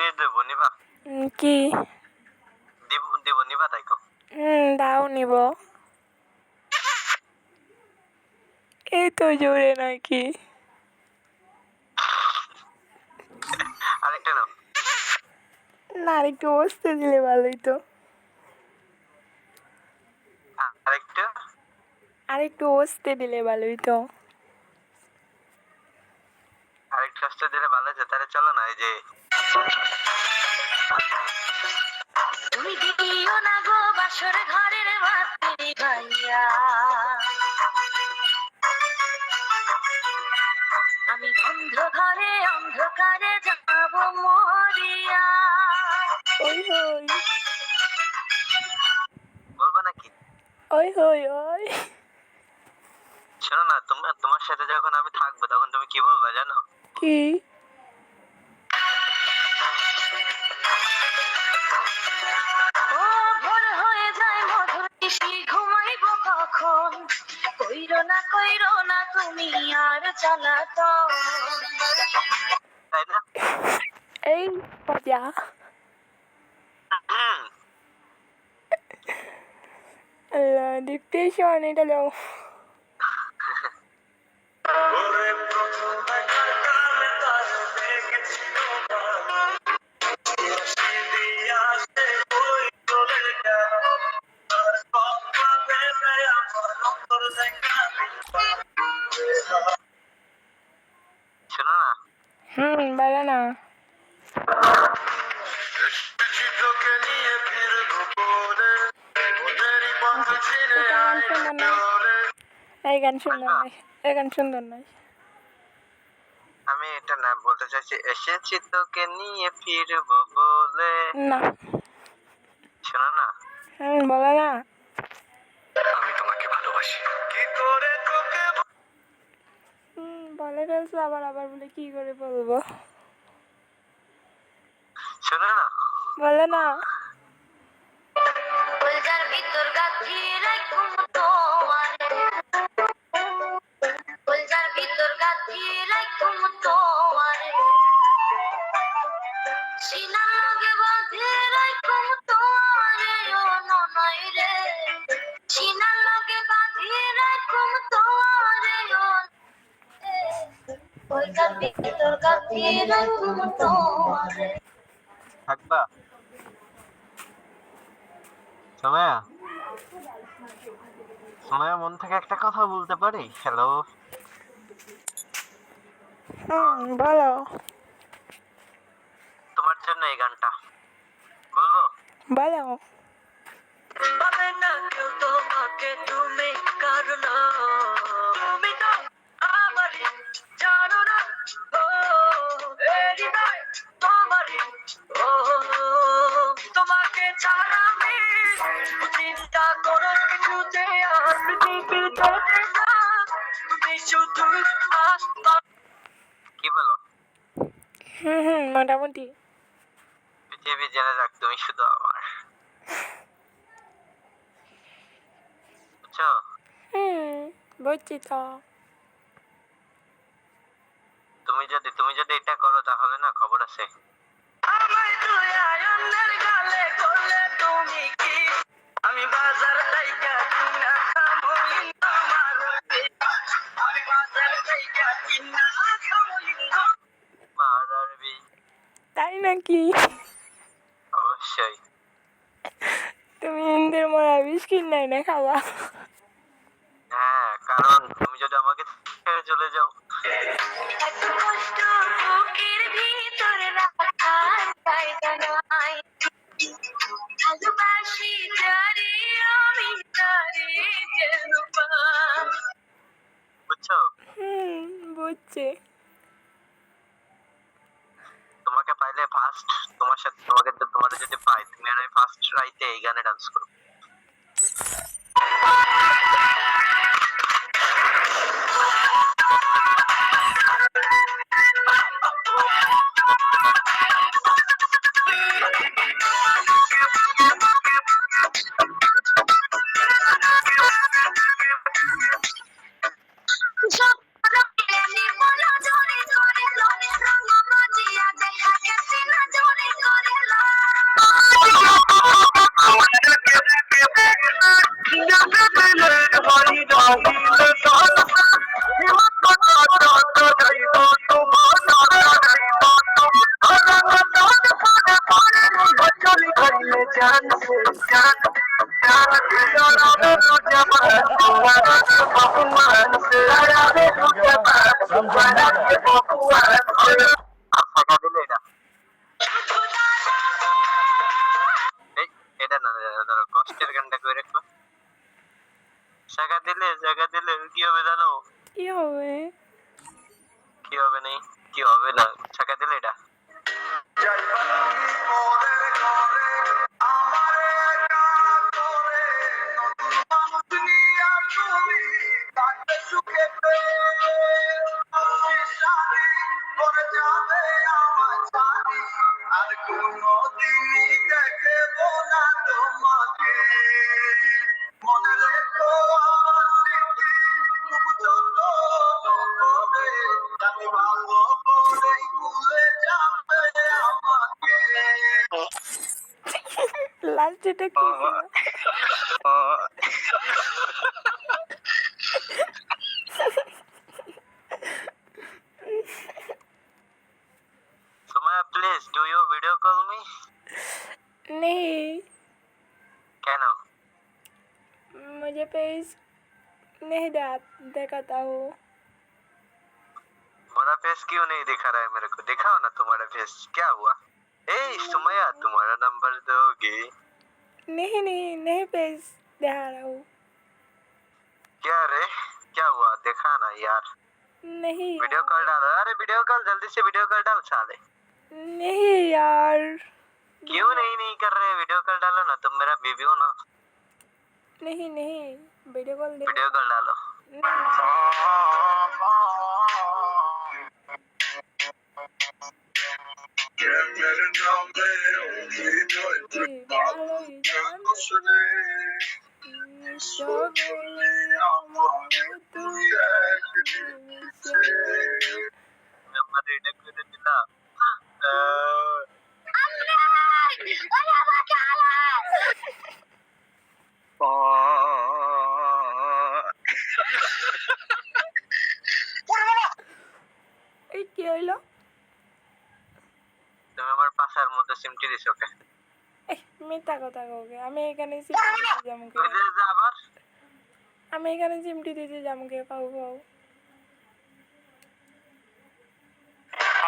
জিনিস দেবো, নিবা? কি? দেবো, নিবা? তাই কো। দাও, নিব। এই তো জোরে নাকি? আরেকটা নাও। না, আরেকটু বসতে দিলে ভালোই তো। আরেকটু বসতে দিলে ভালোই তো। আরেকটু বসতে দিলে ভালো আছে। তাহলে চলো না, এই যে তুমি দিও না গো বাসর ঘরের বাতি ভাইয়া, আমি অন্ধকারে অন্ধকারে যাব মরিয়া। ওই হই, বলবা নাকি? ওই হই ওই। শোনো না, তোমার সাথে যখন আমি থাকবো তখন তুমি কি বলবা জানো? কি? ও ভোর হয়ে যায় মধুর নিশি, ঘুমাইবো কখন? কইরো না তুমি আর জ্বালাতন। তাই না? এই মজা। আল্লাহ, ডিপ্রেশন, এটা দাও। শোনো না, বলো না। গান সুন্দর নয়, এই গান সুন্দর নয়, এই গান সুন্দর নয়। আমি এটা না বলতে চাইছি, এসেছি তোকে নিয়ে ফিরবো বলে। না। শোনো না, বলো না। আমি তোমাকে ভালোবাসি। কি করে তোকে বলে ফেলছো, আবার আবার বলে কি করে বলবো? শোনো না, বলো না। কলজার ভিতর গাথি রাখুম তোমারে, কলজার ভিতর গাথি রাখুম তোমারে, সিনার লগে বাঁধে রাখুম তোমারে। ও ননয় রে, সিনার লগে বাঁধে রাখুম তোমারে। ও কলজার ভিতর গাথি রাখুম তোমারে। থাকবা? সময়া, সময়া, মন থেকে একটা কথা বলতে পারি? হ্যালো, বলো। তোমার জন্য এই গানটা বলবো? বলো। পাবে না কেউ তোমাকে, তুমি কারণ তুমি তো আমারই, জানো না? ও হৃদয় তোমারই। ও তোমাকে ছাড়া আমি চিন্তা করো কিছুতে আর পৃথিবীর চলে না, তুমি শুধু কি বলো? মোটামুটি। পৃথিবী জেনে যাক তুমি শুধু আমার। বুঝছো? বুঝছি তো। তুমি যদি এটা করো তাহলে না খবর আছে। আমায় তুই আয়নের গালে করলে তুমি কি, আমি বাজার লাইকা কিনা খামই তোমার, আমি বাজার লাইকা কিনা খামই। মারারবি? তাই নাকি? অবশ্যই। তুমি হিন্দির মরা বিস্কিট নাই না খাওয়া? হ্যাঁ, কারণ তুমি যদি আমাকে ছেড়ে চলে যাও। এত কষ্ট বুকের ভিতরে রাখার জায়গা নাই, ভালোবাসি যারে আমি তারে যেন পাই। বুঝছো? বুঝছি। তোমাকে পাইলে ফার্স্ট, তোমার যদি পাই, তুমি আর আমি ফার্স্ট রাইতে এই গানে ডান্স করবো। ফাঁকা দিলে এটা এই এটা না ধরো কষ্টের গানটা করে রাখো জায়গা দিলে কি হবে জানো কি হবে? কি হবে নেই কি হবে না ছাকা দিলে এটা আর কোনদিনই দেখবো না তোমাকে মনে রেখো আমার স্মৃতি খুব যত্ন করে আমি ভালো করেই ভুলে যাবে আমাকে লাস্ট এটা কি ছিল? Sumaya, please do you video call me? नहीं, কেন मुझे पेज नहीं दिखाता हूँ। मेरा फेस क्यों नहीं दिखा रहा है मेरे को दिखाओ ना तुम्हारा फेस क्या हुआ ए सुमैया तुम्हारा नंबर दोगी नहीं पेज दिखा रहा हूँ। क्या रे क्या हुआ देखा ना यार नहीं वीडियो कॉल डालो अरे वीडियो कॉल जल्दी से वीडियो कॉल डाल साले नहीं यार, क्यों नहीं कर रहे वीडियो कॉल डालो ना तुम मेरा बीबी हो ना नहीं वीडियो कॉल दे। वीडियो कॉल डालो मेरे नाम में उंगली नंबर रीड कर दिला এই কি হইলো? তুমি আমার পাশার মধ্যে সিমটি দিছো ওকে মিথ্যা কথা কওকে, আমি এখানে চিমটি দিতে যামকে, আবার আমি এখানে চিমটি দিতে যামকে, পাও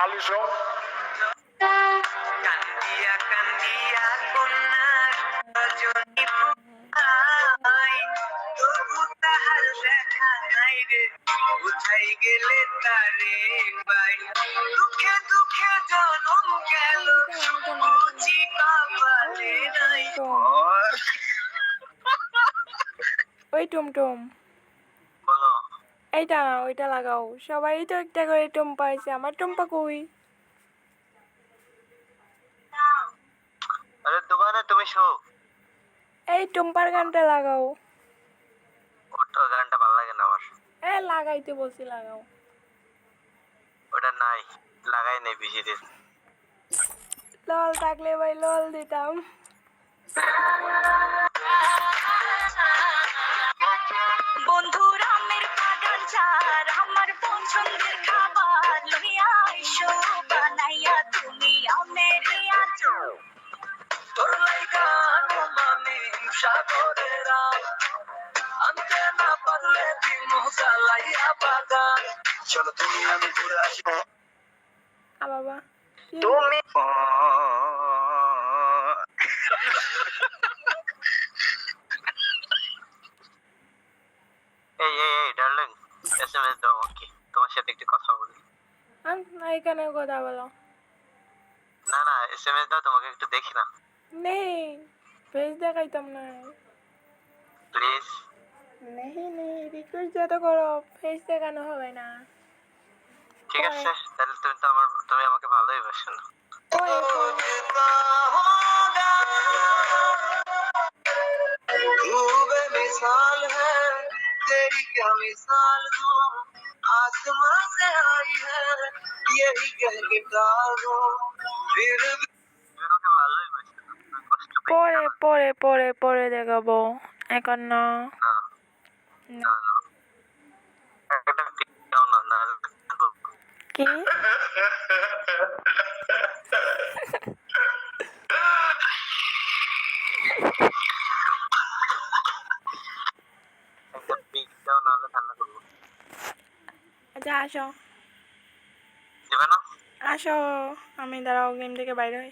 আলিশো কান্দিয়া কন্যার রজনী ফুকাই তবু তাহার দেখা নাই রে বুঝাই গেলে তারে পাই দুঃখে জনম গেল বুঝি কপালে নাই ওই টুমটুম বলো এইটা না ওইটা লাগাও, সবাই তো একটা করে টুম্পা আছে, আমার টুম্পা কই? আরে দোকানে তুমি শো এই টুম্পার গানটা লাগাও। ওটা গানটা ভালো লাগে না আমার লাগাইতে বলছি লাগাও। ওটা নাই লাগাই নাই বেশি দিন লল থাকলে ভাই লল দিতাম। বন্ধুর আমের বাগান চার আমার পছন্দের খাবার লইয়া আইসো বানাইয়া তুমি আমের আচার তোর লাইগান মামি সাগরেরা আনতে না পারলে দিন জ্বালাইয়া বাগান চলো তুমি আমি ঘুরে আসি বাবা তুমি এই ডার্লিং এসএমএস দাও ওকে তোমার সাথে একটু কথা বলি এখানে কথা বলো। না এসএমএস দাও তোমাকে একটু দেখি না নেই ফেস দেখাইতাম না। প্লিজ নেই রিকোয়েস্ট যত করো ফেস দেখানো হবে না। ঠিক আছে তাহলে তুমি আমাকে ভালোই বাসো না तू बेमिसाल है तेरी क्या मिसाल दूं आसमां से आई है यही कह के डालो फिर भी তুমি আমাকে ভালোই বাসো না কষ্ট পাই পরে দেখাবো, এখন না। না না। একটা টিপ দাও না না কি আচ্ছা আসো দেবে না? আসো, আমি দাঁড়াও গেম থেকে বাইরে হই।